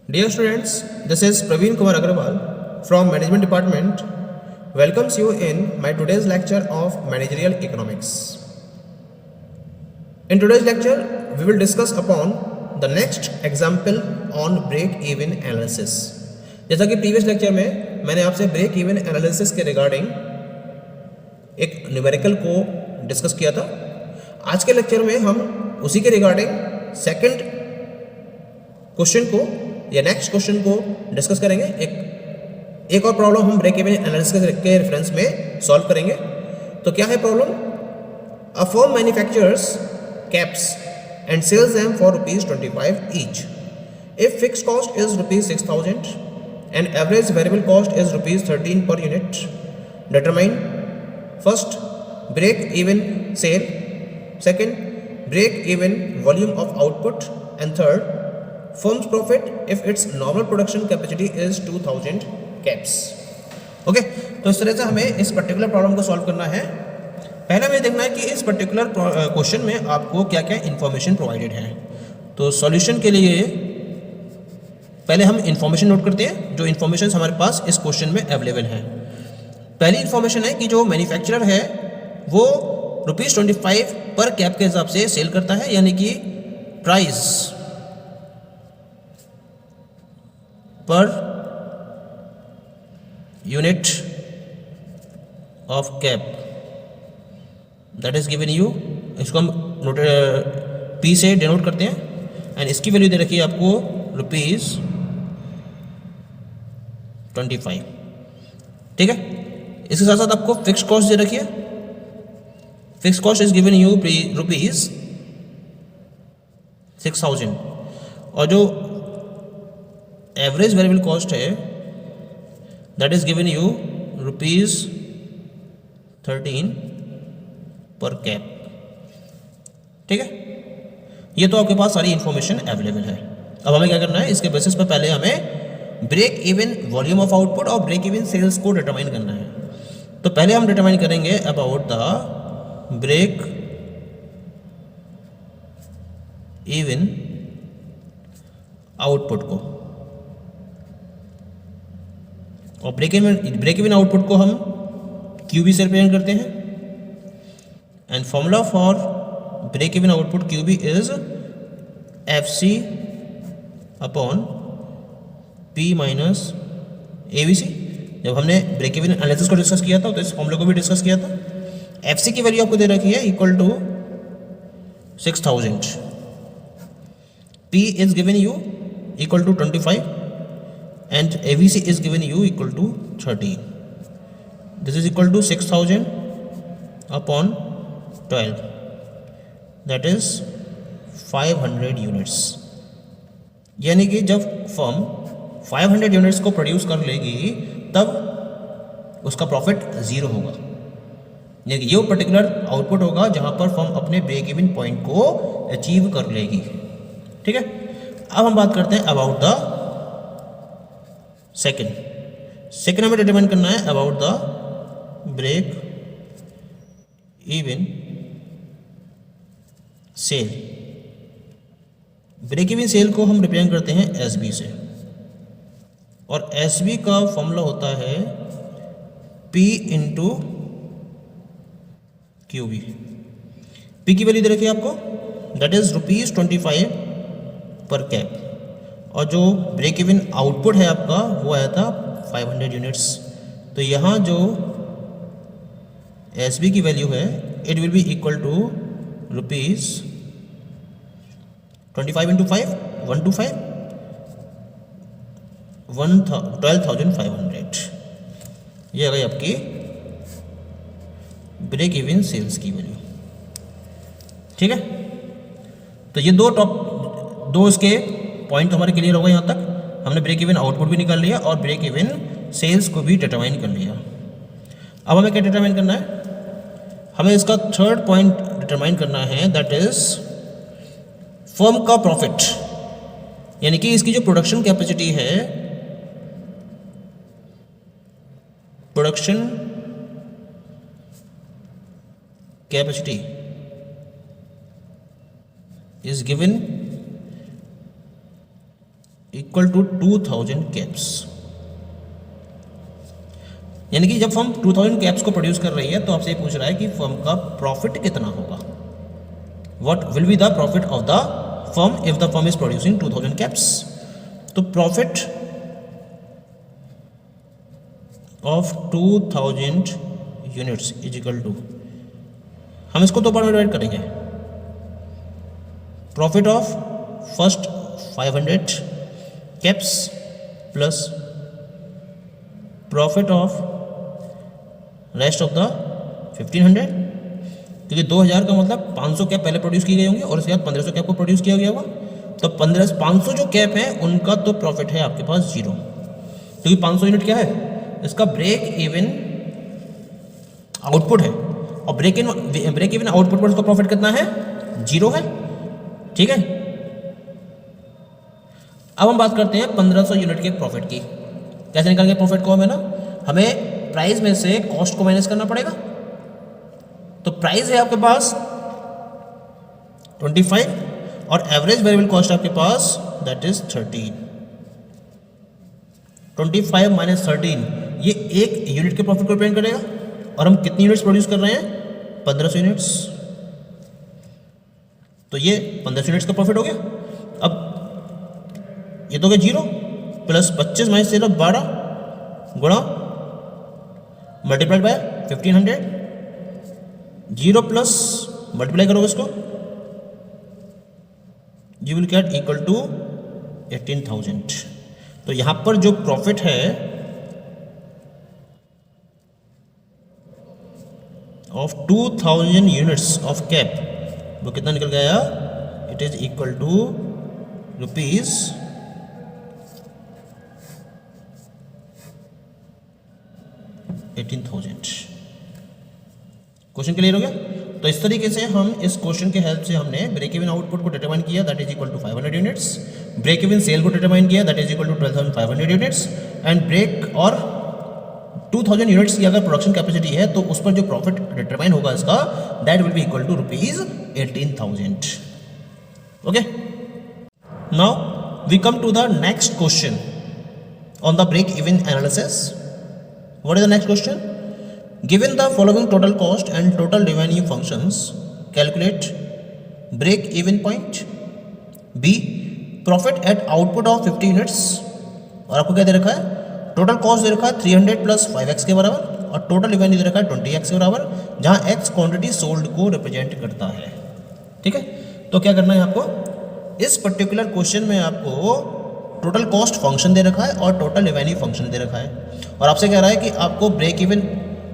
Dear students, this is Praveen Kumar Agarwal from Management Department. Welcomes you in my today's lecture of Managerial Economics. In today's lecture, we will discuss upon the next example on break-even analysis. जैसा कि previous lecture में मैंने आपसे break even analysis के regarding एक numerical को discuss किया था। आज के लेक्चर में हम उसी के रिगार्डिंग सेकंड क्वेश्चन को या नेक्स्ट क्वेश्चन को डिस्कस करेंगे। एक और प्रॉब्लम हम ब्रेक इवन एनालिसिस के रेफरेंस में सॉल्व करेंगे। तो क्या है problem? A firm manufactures caps and sells them for ₹25 each. If fixed cost is ₹6,000 and average variable cost is ₹13 per unit. Determine first break even sale, second break even volume of output, and third firm's profit if its normal production capacity is 2000 caps. Okay, तो इस तरह से हमें इस particular problem को solve करना है। पहले हमें देखना है कि इस पर्टिकुलर क्वेश्चन में आपको क्या क्या इन्फॉर्मेशन प्रोवाइडेड है। तो सॉल्यूशन के लिए पहले हम इन्फॉर्मेशन नोट करते हैं जो इन्फॉर्मेशन हमारे पास इस क्वेश्चन में अवेलेबल है। पहली इन्फॉर्मेशन है कि जो मैन्युफैक्चरर है वो ₹25 पर कैप के हिसाब से सेल करता है, यानी कि price per unit of cap that is given you. इसको हम पी से डिनोट करते हैं एंड इसकी वैल्यू दे रखी है आपको ₹25। ठीक है, इसके साथ साथ आपको फिक्स कॉस्ट दे रखी है। Fix cost is given you ₹6,000 और जो एवरेज वेरिएबल कॉस्ट है दैट इज गिवन यू ₹13 पर कैप। ठीक है, ये तो आपके पास सारी इंफॉर्मेशन अवेलेबल है। अब हमें क्या करना है, इसके बेसिस पर पहले हमें break even volume of output और ब्रेक इवन सेल्स को डिटरमाइन करना है। तो पहले हम डिटरमाइन करेंगे about the break even output को, और ब्रेक इवन आउटपुट को हम QB से रिप्रेजेंट करते हैं। And formula for break even output QB is FC upon P minus ABC। जब हमने ब्रेक इवन एनालिसिस को डिस्कस किया था तो इस फॉर्मूले को भी डिस्कस किया था। FC की वैल्यू आपको दे रखी है equal to 6000, P is given you equal to 25 and ABC is given you equal to 13। This is equal to 6000 upon 12 that is 500 units. यानी कि जब फर्म 500 यूनिट्स को प्रोड्यूस कर लेगी तब उसका प्रॉफिट 0 होगा। यानी कि ये पर्टिकुलर आउटपुट होगा जहां पर फर्म अपने ब्रेक इवन पॉइंट को अचीव कर लेगी। ठीक है, अब हम बात करते हैं अबाउट द सेकेंड हमें डिटरमाइन करना है about the break even sale. Break even sale को हम रिप्रेजेंट करते हैं SB से, और SB का फॉर्मूला होता है P इंटू QB। P की वैल्यू दे रखी है आपको दैट इज ₹25 पर कैप, और जो ब्रेक इवन आउटपुट है आपका वो आया था 500 यूनिट्स। तो यहाँ जो SB की वैल्यू है it will be equal to ₹25 into 5 125 12,500। ये आ गई आपकी ब्रेक इवन सेल्स की वैल्यू। ठीक है, तो ये दो इसके पॉइंट हमारे क्लियर हो गए। यहाँ तक हमने ब्रेक इवन आउटपुट भी निकाल लिया और ब्रेक इवन सेल्स को भी डिटरमाइन कर लिया। अब हमें क्या डिटरमाइन करना है, हमें इसका थर्ड पॉइंट डिटरमाइन करना है दैट इज फर्म का प्रॉफिट, यानी कि इसकी जो प्रोडक्शन कैपेसिटी है, production capacity is given equal to 2000 caps. यानी कि जब फर्म 2000 कैप्स को प्रोड्यूस कर रही है तो आपसे ये पूछ रहा है कि फर्म का प्रॉफिट कितना होगा, what will be the profit of the firm if the firm is producing 2000 caps. तो profit of 2000 units is equal to, हम इसको दो पार्ट में डिवाइड करेंगे, profit of first 500 caps plus profit of rest of the 1500, क्योंकि 2000 का मतलब 500 cap पहले प्रोड्यूस की गई होंगी और उसके बाद 1500 कैप को प्रोड्यूस किया गया होगा। तो 500 जो कैप है उनका तो प्रॉफिट है आपके पास 0, क्योंकि 500 यूनिट क्या है, इसका ब्रेक इवन आउटपुट है, और ब्रेक इवन आउटपुट पर उसका प्रॉफिट कितना है, 0 है। ठीक है, अब हम बात करते हैं 1500 यूनिट के प्रॉफिट की। कैसे निकालेंगे प्रॉफिट को, हमें प्राइस में से कॉस्ट को माइनस करना पड़ेगा। तो प्राइस है आपके पास 25 और एवरेज वेरिएबल कॉस्ट आपके पास दैट इज 13। 25 माइनस 13 ये एक यूनिट के प्रॉफिट को रिप्रेजेंट करेगा, और हम कितनी यूनिट्स प्रोड्यूस कर रहे हैं, 1500 यूनिट्स। तो ये 1500 यूनिट्स का प्रॉफिट हो गया। अब ये तो गया 0 प्लस 25 माइनस 13 12 गुणा मल्टीप्लाइड बाय 1500, 0 प्लस मल्टीप्लाई करोगे इसको, you will get equal to 18,000। तो यहां पर जो प्रॉफिट है ऑफ 2000 यूनिट्स ऑफ कैप वो कितना निकल गया, it is equal to rupees 18,000। Question clear हो गया। तो इस तरीके से हम इस क्वेश्चन के हेल्प से हमने ब्रेक इवन आउटपुट को डिटरमाइन किया, that is equal to 500 units, break even sale को डिटरमाइन किया, that is equal to 12,500 units, and break और 2000 यूनिट्स की अगर प्रोडक्शन कैपेसिटी है तो उस पर जो प्रॉफिट डिटरमाइन होगा इसका, that will be equal to rupees 18,000। Okay, now we come to the next question on the break even analysis. What is the next question? Given the following total cost and total revenue functions, calculate break even point. B, profit at output of 50 units. और आपको क्या दे रखा है, total cost दे रखा है 300 plus 5x के बराबर, और टोटल रेवेन्यू दे रखा है 20x के बराबर, जहां x क्वांटिटी सोल्ड को रिप्रेजेंट करता है। ठीक है, तो क्या करना है आपको, इस पर्टिकुलर क्वेश्चन में आपको टोटल कॉस्ट फंक्शन दे रखा है और टोटल रेवेन्यू फंक्शन दे रखा है, और आपसे कह रहा है कि आपको ब्रेक इवन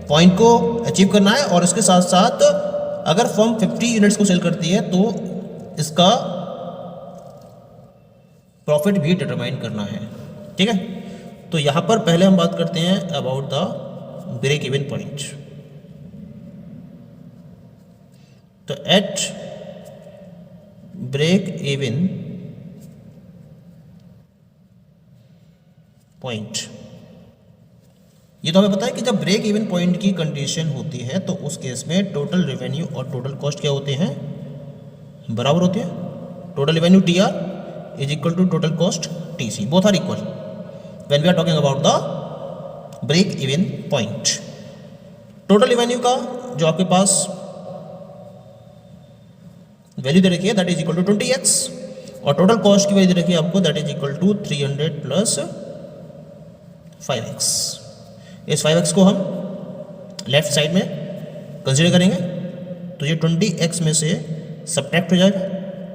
पॉइंट को अचीव करना है, और इसके साथ साथ अगर फर्म 50 यूनिट्स को सेल करती है तो इसका प्रॉफिट भी डिटरमाइन करना है। ठीक है, तो यहां पर पहले हम बात करते हैं about the break even point. तो एट ब्रेक इवन पॉइंट, ये तो हमें पता है कि जब ब्रेक इवन पॉइंट की कंडीशन होती है तो उस केस में टोटल रेवेन्यू और टोटल कॉस्ट क्या होते हैं, बराबर होते हैं। Total revenue TR is equal to total cost TC, both are equal when we are talking about the break even point. Total revenue का जो आपके पास वैल्यू दे रखी है that is equal to 20x, और टोटल कॉस्ट की value दे रखी है आपको that is equal to 300 plus 5x। इस 5x को हम लेफ्ट साइड में कंसीडर करेंगे तो ये 20x में से सब्ट्रैक्ट हो जाएगा,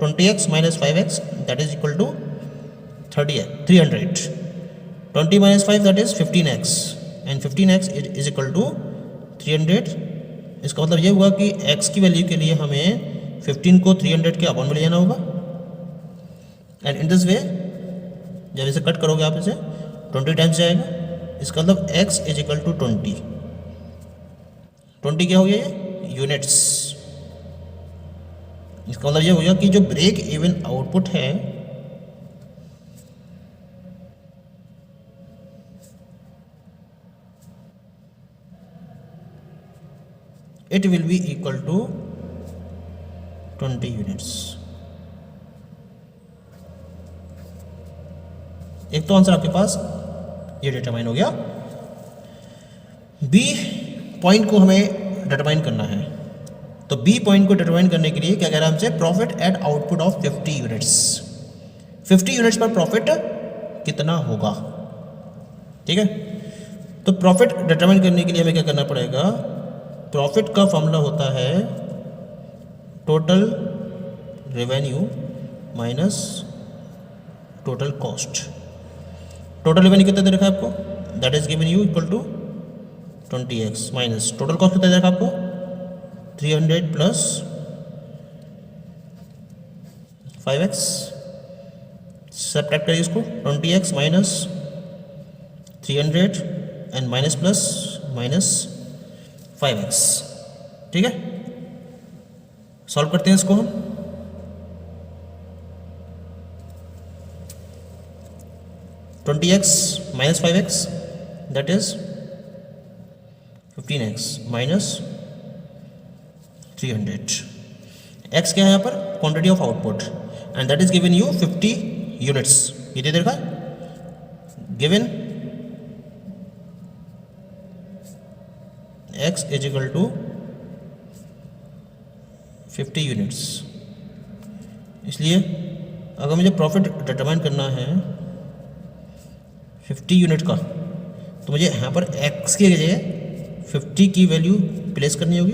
20x minus 5x that is equal to 300, 20 minus 5 that is 15x, and 15x is equal to 300। इसका मतलब ये हुआ कि x की वैल्यू के लिए हमें 15 को 300 के अपॉन में ले जाना होगा, एंड इन दिस वे जब इसे कट करोगे आप इसे 20 टाइम्स जाएगा, इसका मतलब x इज इक्वल टू 20। 20 क्या हो गया, ये यूनिट्स। इसका मतलब ये हो गया कि जो ब्रेक इवन आउटपुट है it will be equal to 20 units. एक तो आंसर आपके पास ये डिटरमाइन हो गया। बी पॉइंट को हमें डिटरमाइन करना है, तो बी पॉइंट को डिटरमाइन करने के लिए क्या कह रहा है हमसे, profit at output of 50 units. 50 units पर प्रॉफिट कितना होगा, ठीक है। तो प्रॉफिट डिटरमाइन करने के लिए हमें क्या करना पड़ेगा, प्रॉफिट का फॉर्मूला होता है total revenue minus total cost. Total revenue कितना दे रखा है आपको, that is given you equal to 20x minus total cost कितना दे रखा है आपको 300 प्लस 5x। सब्ट्रैक्ट करिए इसको, 20x minus 300 and minus plus minus 5x, ठीक है। सॉल्व करते हैं इसको हम। Twenty x minus 5x that is 15x minus 300। x क्या है यहाँ पर, quantity of output, and that is given you 50 units. ये दे देखा given x is equal to 50 units. इसलिए अगर मुझे प्रॉफिट डिटरमाइन करना है 50 यूनिट का, तो मुझे यहाँ पर x की जगह 50 की वैल्यू प्लेस करनी होगी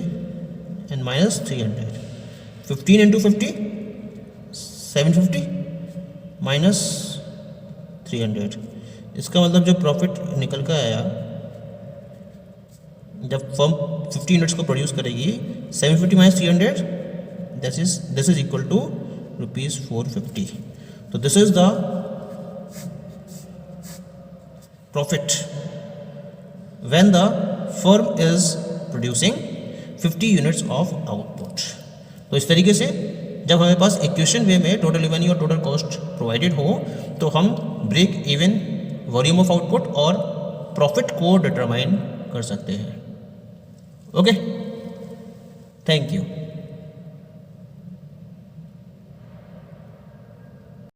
एंड माइनस 300। 15 into 50 750 minus 300। इसका मतलब जो प्रॉफिट निकल कर आया जब फर्म 50 यूनिट्स को प्रोड्यूस करेगी, 750 minus 300 this is equal to ₹450। तो this is the profit when the firm is producing 50 units of output। तो इस तरीके से जब हमारे पास इक्वेशन वे में टोटल रेवेन्यू और टोटल कॉस्ट प्रोवाइडेड हो, तो हम break even, volume of output और प्रॉफिट को डिटरमाइन कर सकते हैं। Okay, thank you.